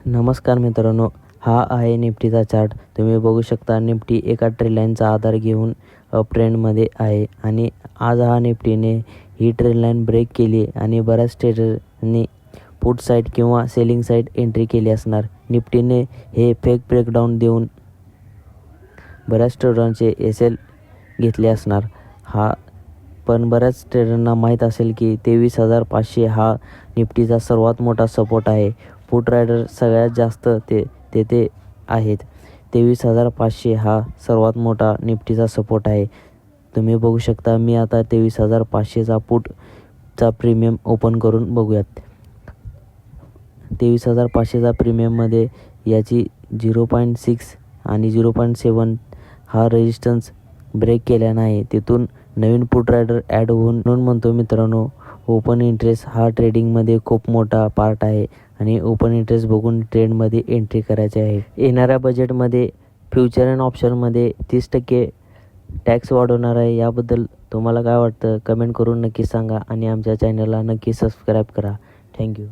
नमस्कार मित्रांनो, हा आहे निफ्टीचा चार्ट. तुम्ही बघू शकता निफ्टी एका ट्रेंड लाईनचा आधार घेऊन अप ट्रेंडमध्ये आहे आणि आज हा निफ्टीने ही ट्रेंड लाईन ब्रेक केली आणि बऱ्याच ट्रेडरनी पुट साईड किंवा सेलिंग साईड एंट्री केली असणार. निफ्टीने हे फेक ब्रेकडाऊन देऊन बऱ्याच ट्रेडरांचे एस-एल घेतले असणार. पण बऱ्याच ट्रेडरांना माहीत असेल की 23,500 हा निफ्टीचा सर्वात मोठा सपोर्ट आहे. पुट रायडर सगळ्यात जास्त तेथे आहेत. 23,500 हा सर्वात मोठा निफ्टीचा सपोर्ट आहे. तुम्ही बघू शकता. मी आता 23,500चा पुटचा प्रीमियम ओपन करून बघूयात. 23,500चा प्रीमियममध्ये याची 0.6 आणि 0.7 हा रेजिस्टन्स ब्रेक केला नाही. तिथून नवीन पुट रायडर ॲड होऊन म्हणून म्हणतो मित्रांनो, ओपन इंटरेस्ट हा ट्रेडिंगमध्ये खूप मोठा पार्ट आहे आणि ओपन इंटरेस्ट बघून ट्रेडमध्ये एंट्री करायची आहे. येणाऱ्या बजेटमध्ये फ्युचर अँड ऑप्शनमध्ये 30% टॅक्स वाढवणार आहे. याबद्दल तुम्हाला काय वाटतं कमेंट करून नक्की सांगा आणि आमच्या चॅनलला नक्की सबस्क्राईब करा. थँक्यू.